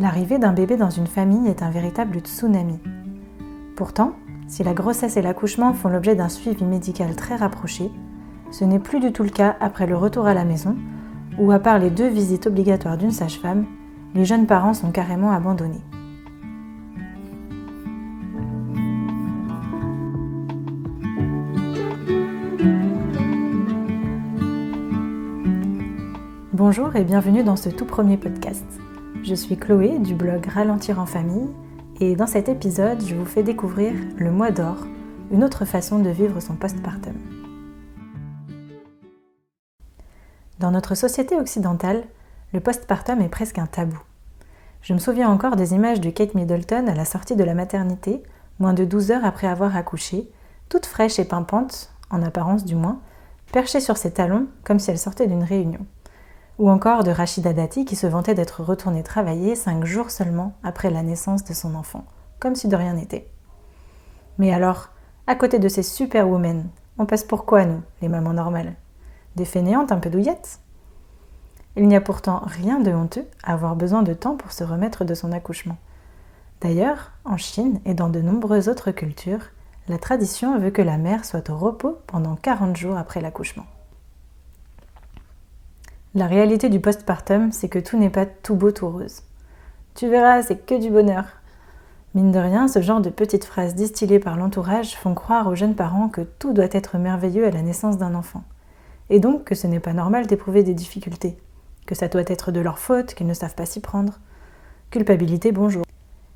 L'arrivée d'un bébé dans une famille est un véritable tsunami. Pourtant, si la grossesse et l'accouchement font l'objet d'un suivi médical très rapproché, ce n'est plus du tout le cas après le retour à la maison, où à part les 2 visites obligatoires d'une sage-femme, les jeunes parents sont carrément abandonnés. Bonjour et bienvenue dans ce tout premier podcast. Je suis Chloé du blog Ralentir en famille et dans cet épisode, je vous fais découvrir le mois d'or, une autre façon de vivre son postpartum. Dans notre société occidentale, le postpartum est presque un tabou. Je me souviens encore des images de Kate Middleton à la sortie de la maternité, moins de 12 heures après avoir accouché, toute fraîche et pimpante, en apparence du moins, perchée sur ses talons comme si elle sortait d'une réunion. Ou encore de Rachida Dati qui se vantait d'être retournée travailler 5 jours seulement après la naissance de son enfant, comme si de rien n'était. Mais alors, à côté de ces superwomen, on passe pour quoi nous, les mamans normales ? Des fainéantes un peu douillettes ? Il n'y a pourtant rien de honteux à avoir besoin de temps pour se remettre de son accouchement. D'ailleurs, en Chine et dans de nombreuses autres cultures, la tradition veut que la mère soit au repos pendant 40 jours après l'accouchement. La réalité du postpartum, c'est que tout n'est pas tout beau tout rose. Tu verras, c'est que du bonheur. Mine de rien, ce genre de petites phrases distillées par l'entourage font croire aux jeunes parents que tout doit être merveilleux à la naissance d'un enfant. Et donc que ce n'est pas normal d'éprouver des difficultés, que ça doit être de leur faute, qu'ils ne savent pas s'y prendre. Culpabilité, bonjour.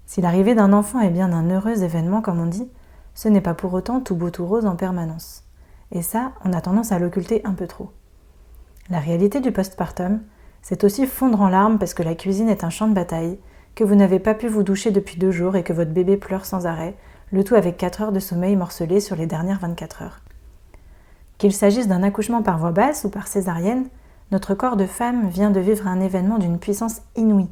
Si l'arrivée d'un enfant est bien un heureux événement, comme on dit, ce n'est pas pour autant tout beau tout rose en permanence. Et ça, on a tendance à l'occulter un peu trop. La réalité du postpartum, c'est aussi fondre en larmes parce que la cuisine est un champ de bataille, que vous n'avez pas pu vous doucher depuis 2 jours et que votre bébé pleure sans arrêt, le tout avec 4 heures de sommeil morcelé sur les dernières 24 heures. Qu'il s'agisse d'un accouchement par voie basse ou par césarienne, notre corps de femme vient de vivre un événement d'une puissance inouïe.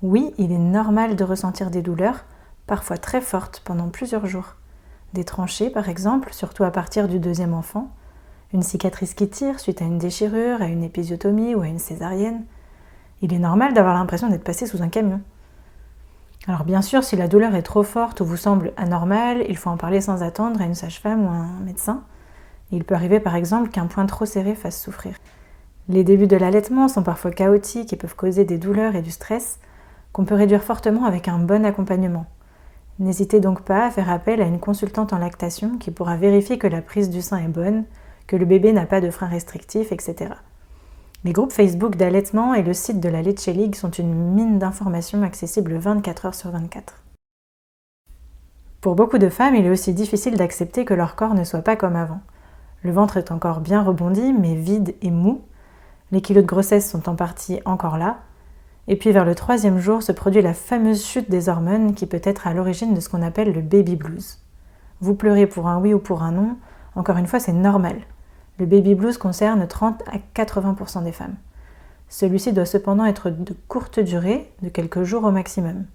Oui, il est normal de ressentir des douleurs, parfois très fortes pendant plusieurs jours. Des tranchées par exemple, surtout à partir du 2e enfant, une cicatrice qui tire suite à une déchirure, à une épisiotomie ou à une césarienne. Il est normal d'avoir l'impression d'être passé sous un camion. Alors bien sûr, si la douleur est trop forte ou vous semble anormale, il faut en parler sans attendre à une sage-femme ou à un médecin. Il peut arriver par exemple qu'un point trop serré fasse souffrir. Les débuts de l'allaitement sont parfois chaotiques et peuvent causer des douleurs et du stress qu'on peut réduire fortement avec un bon accompagnement. N'hésitez donc pas à faire appel à une consultante en lactation qui pourra vérifier que la prise du sein est bonne, que le bébé n'a pas de frein restrictif, etc. Les groupes Facebook d'allaitement et le site de la Leche League sont une mine d'informations accessibles 24 heures sur 24. Pour beaucoup de femmes, il est aussi difficile d'accepter que leur corps ne soit pas comme avant. Le ventre est encore bien rebondi, mais vide et mou. Les kilos de grossesse sont en partie encore là. Et puis vers le 3e jour se produit la fameuse chute des hormones qui peut être à l'origine de ce qu'on appelle le baby blues. Vous pleurez pour un oui ou pour un non, encore une fois c'est normal. Le baby blues concerne 30 à 80% des femmes. Celui-ci doit cependant être de courte durée, de quelques jours au maximum.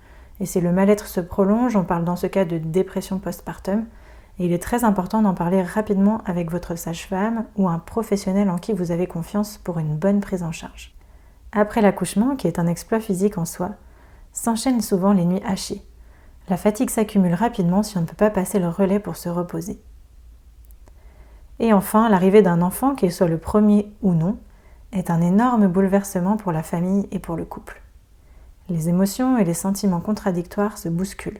Et si le mal-être se prolonge, on parle dans ce cas de dépression postpartum, et il est très important d'en parler rapidement avec votre sage-femme ou un professionnel en qui vous avez confiance pour une bonne prise en charge. Après l'accouchement, qui est un exploit physique en soi, s'enchaînent souvent les nuits hachées. La fatigue s'accumule rapidement si on ne peut pas passer le relais pour se reposer. Et enfin, l'arrivée d'un enfant, qu'il soit le premier ou non, est un énorme bouleversement pour la famille et pour le couple. Les émotions et les sentiments contradictoires se bousculent.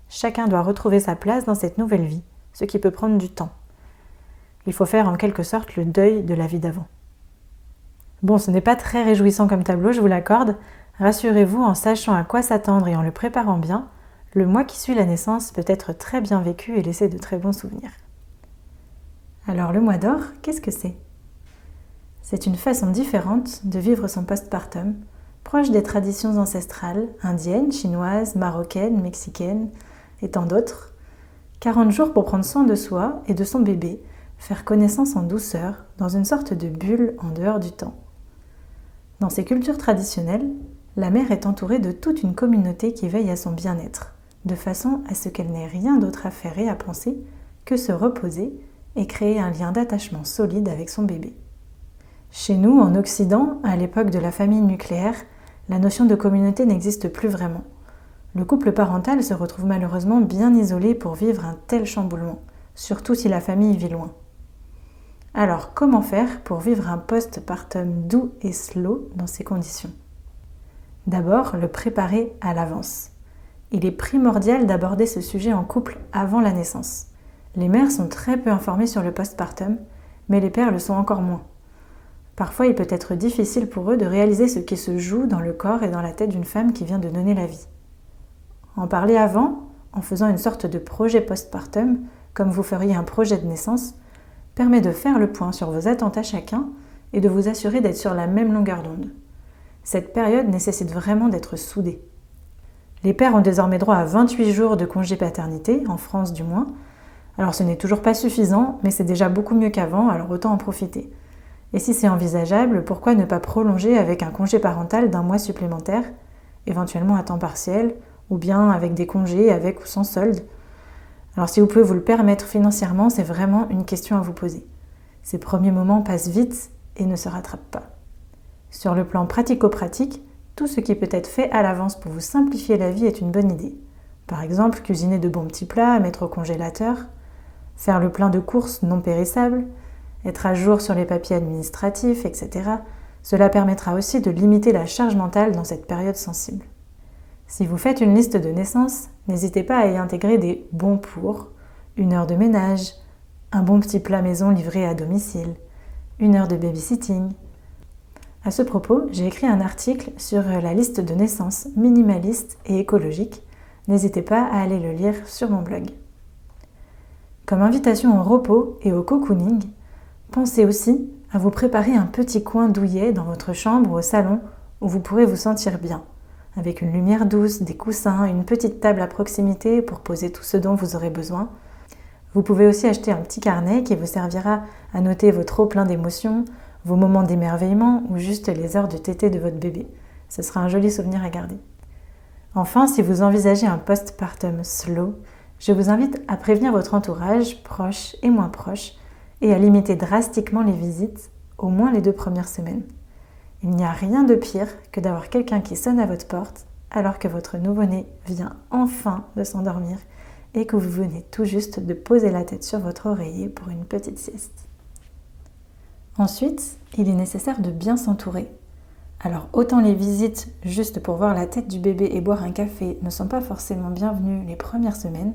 Chacun doit retrouver sa place dans cette nouvelle vie, ce qui peut prendre du temps. Il faut faire en quelque sorte le deuil de la vie d'avant. Bon, ce n'est pas très réjouissant comme tableau, je vous l'accorde. Rassurez-vous, en sachant à quoi s'attendre et en le préparant bien, le mois qui suit la naissance peut être très bien vécu et laisser de très bons souvenirs. Alors le mois d'or, qu'est-ce que c'est ? C'est une façon différente de vivre son postpartum, proche des traditions ancestrales, indiennes, chinoises, marocaines, mexicaines et tant d'autres. 40 jours pour prendre soin de soi et de son bébé, faire connaissance en douceur, dans une sorte de bulle en dehors du temps. Dans ces cultures traditionnelles, la mère est entourée de toute une communauté qui veille à son bien-être, de façon à ce qu'elle n'ait rien d'autre à faire et à penser que se reposer et créer un lien d'attachement solide avec son bébé. Chez nous, en Occident, à l'époque de la famille nucléaire, La notion de communauté n'existe plus vraiment. Le couple parental se retrouve malheureusement bien isolé pour vivre un tel chamboulement, surtout si la famille vit loin. Alors, comment faire pour vivre un postpartum doux et slow dans ces conditions ? D'abord, le préparer à l'avance. Il est primordial d'aborder ce sujet en couple avant la naissance. Les mères sont très peu informées sur le postpartum, mais les pères le sont encore moins. Parfois, il peut être difficile pour eux de réaliser ce qui se joue dans le corps et dans la tête d'une femme qui vient de donner la vie. En parler avant, en faisant une sorte de projet postpartum, comme vous feriez un projet de naissance, permet de faire le point sur vos attentes à chacun et de vous assurer d'être sur la même longueur d'onde. Cette période nécessite vraiment d'être soudés. Les pères ont désormais droit à 28 jours de congé paternité, en France du moins. Alors ce n'est toujours pas suffisant, mais c'est déjà beaucoup mieux qu'avant, alors autant en profiter. Et si c'est envisageable, pourquoi ne pas prolonger avec un congé parental d'1 mois supplémentaire, éventuellement à temps partiel, ou bien avec des congés avec ou sans solde. Alors si vous pouvez vous le permettre financièrement, c'est vraiment une question à vous poser. Ces premiers moments passent vite et ne se rattrapent pas. Sur le plan pratico-pratique, tout ce qui peut être fait à l'avance pour vous simplifier la vie est une bonne idée. Par exemple, cuisiner de bons petits plats à mettre au congélateur, faire le plein de courses non périssables, être à jour sur les papiers administratifs, etc. Cela permettra aussi de limiter la charge mentale dans cette période sensible. Si vous faites une liste de naissances, n'hésitez pas à y intégrer des bons pour, 1 heure de ménage, un bon petit plat maison livré à domicile, 1 heure de babysitting. À ce propos, j'ai écrit un article sur la liste de naissances minimaliste et écologique. N'hésitez pas à aller le lire sur mon blog. Comme invitation au repos et au cocooning, pensez aussi à vous préparer un petit coin douillet dans votre chambre ou au salon où vous pourrez vous sentir bien, avec une lumière douce, des coussins, une petite table à proximité pour poser tout ce dont vous aurez besoin. Vous pouvez aussi acheter un petit carnet qui vous servira à noter vos trop-pleins d'émotions, vos moments d'émerveillement ou juste les heures de tétée de votre bébé. Ce sera un joli souvenir à garder. Enfin, si vous envisagez un postpartum slow, je vous invite à prévenir votre entourage, proche et moins proche, et à limiter drastiquement les visites, au moins les 2 premières semaines. Il n'y a rien de pire que d'avoir quelqu'un qui sonne à votre porte alors que votre nouveau-né vient enfin de s'endormir et que vous venez tout juste de poser la tête sur votre oreiller pour une petite sieste. Ensuite, il est nécessaire de bien s'entourer. Alors autant les visites juste pour voir la tête du bébé et boire un café ne sont pas forcément bienvenues les premières semaines,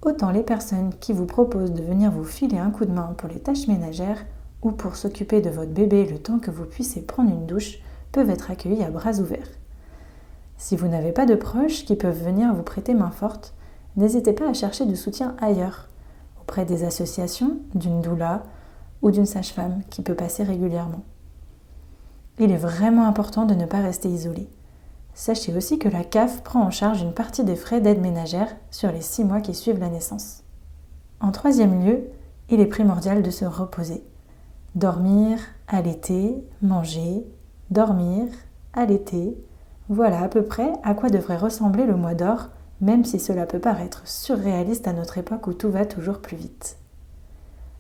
autant les personnes qui vous proposent de venir vous filer un coup de main pour les tâches ménagères ou pour s'occuper de votre bébé le temps que vous puissiez prendre une douche peuvent être accueillies à bras ouverts. Si vous n'avez pas de proches qui peuvent venir vous prêter main forte, n'hésitez pas à chercher du soutien ailleurs, auprès des associations, d'une doula ou d'une sage-femme qui peut passer régulièrement. Il est vraiment important de ne pas rester isolé. Sachez aussi que la CAF prend en charge une partie des frais d'aide ménagère sur les 6 mois qui suivent la naissance. En 3e lieu, il est primordial de se reposer. Dormir, allaiter, manger, dormir, allaiter. Voilà à peu près à quoi devrait ressembler le mois d'or, même si cela peut paraître surréaliste à notre époque où tout va toujours plus vite.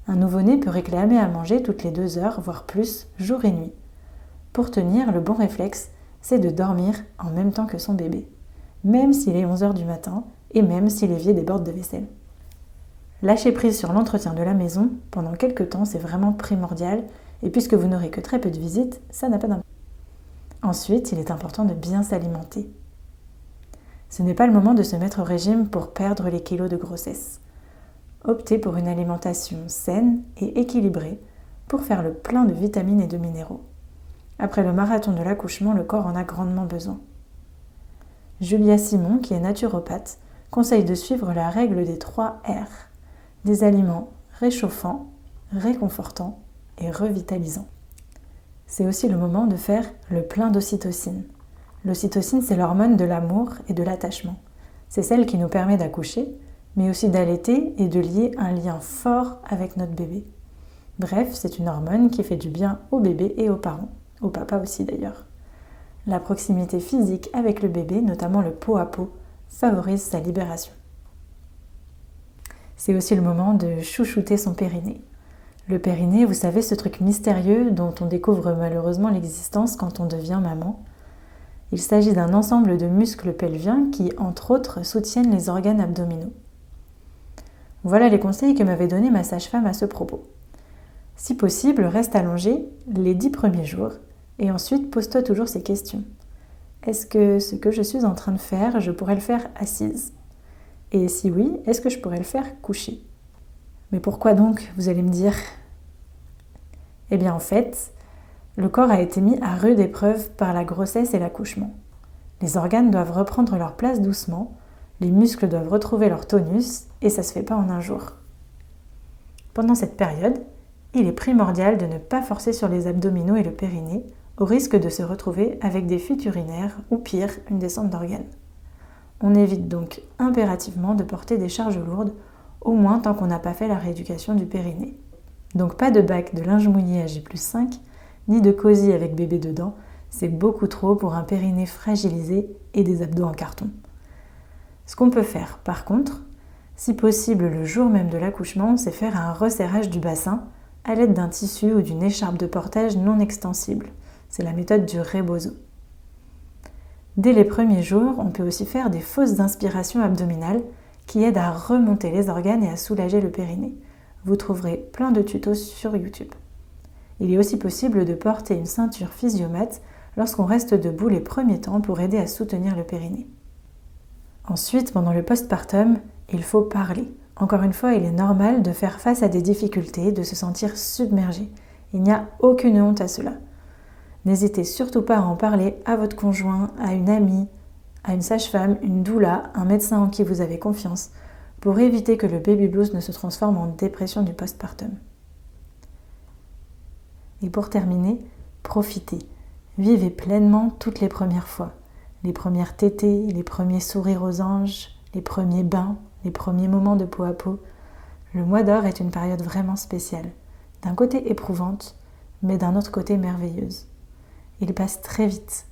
Un nouveau-né peut réclamer à manger toutes les 2 heures, voire plus, jour et nuit. Pour tenir, le bon réflexe, c'est de dormir en même temps que son bébé, même s'il est 11 heures du matin et même si l'évier déborde de vaisselle. Lâcher prise sur l'entretien de la maison pendant quelques temps, c'est vraiment primordial, et puisque vous n'aurez que très peu de visites, ça n'a pas d'impact. Ensuite, il est important de bien s'alimenter. Ce n'est pas le moment de se mettre au régime pour perdre les kilos de grossesse. Optez pour une alimentation saine et équilibrée pour faire le plein de vitamines et de minéraux. Après le marathon de l'accouchement, le corps en a grandement besoin. Julia Simon, qui est naturopathe, conseille de suivre la règle des 3 R, des aliments réchauffants, réconfortants et revitalisants. C'est aussi le moment de faire le plein d'ocytocine. L'ocytocine, c'est l'hormone de l'amour et de l'attachement. C'est celle qui nous permet d'accoucher, mais aussi d'allaiter et de lier un lien fort avec notre bébé. Bref, c'est une hormone qui fait du bien au bébé et aux parents, au papa aussi d'ailleurs. La proximité physique avec le bébé, notamment le peau à peau, favorise sa libération. C'est aussi le moment de chouchouter son périnée. Le périnée, vous savez, ce truc mystérieux dont on découvre malheureusement l'existence quand on devient maman. Il s'agit d'un ensemble de muscles pelviens qui, entre autres, soutiennent les organes abdominaux. Voilà les conseils que m'avait donné ma sage-femme à ce propos. Si possible, reste allongé les 10 premiers jours et ensuite pose-toi toujours ces questions. Est-ce que ce que je suis en train de faire, je pourrais le faire assise ? Et si oui, est-ce que je pourrais le faire couché ? Mais pourquoi donc, vous allez me dire ? Eh bien en fait, le corps a été mis à rude épreuve par la grossesse et l'accouchement. Les organes doivent reprendre leur place doucement, les muscles doivent retrouver leur tonus et ça ne se fait pas en un jour. Pendant cette période, il est primordial de ne pas forcer sur les abdominaux et le périnée au risque de se retrouver avec des fuites urinaires ou pire, une descente d'organes. On évite donc impérativement de porter des charges lourdes, au moins tant qu'on n'a pas fait la rééducation du périnée. Donc pas de bac de linge mouillé à J+5, ni de cosy avec bébé dedans, c'est beaucoup trop pour un périnée fragilisé et des abdos en carton. Ce qu'on peut faire par contre, si possible le jour même de l'accouchement, c'est faire un resserrage du bassin à l'aide d'un tissu ou d'une écharpe de portage non extensible. C'est la méthode du rebozo. Dès les premiers jours, on peut aussi faire des fausses inspirations abdominales qui aident à remonter les organes et à soulager le périnée. Vous trouverez plein de tutos sur YouTube. Il est aussi possible de porter une ceinture physiomate lorsqu'on reste debout les premiers temps pour aider à soutenir le périnée. Ensuite, pendant le postpartum, il faut parler. Encore une fois, il est normal de faire face à des difficultés, de se sentir submergé. Il n'y a aucune honte à cela. N'hésitez surtout pas à en parler à votre conjoint, à une amie, à une sage-femme, une doula, un médecin en qui vous avez confiance, pour éviter que le baby blues ne se transforme en dépression du postpartum. Et pour terminer, profitez. Vivez pleinement toutes les premières fois. Les premières tétées, les premiers sourires aux anges, les premiers bains, les premiers moments de peau à peau. Le mois d'or est une période vraiment spéciale. D'un côté éprouvante, mais d'un autre côté merveilleuse. Il passe très vite,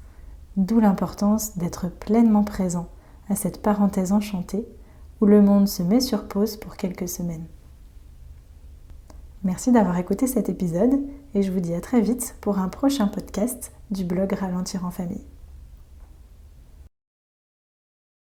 d'où l'importance d'être pleinement présent à cette parenthèse enchantée où le monde se met sur pause pour quelques semaines. Merci d'avoir écouté cet épisode et je vous dis à très vite pour un prochain podcast du blog Ralentir en famille.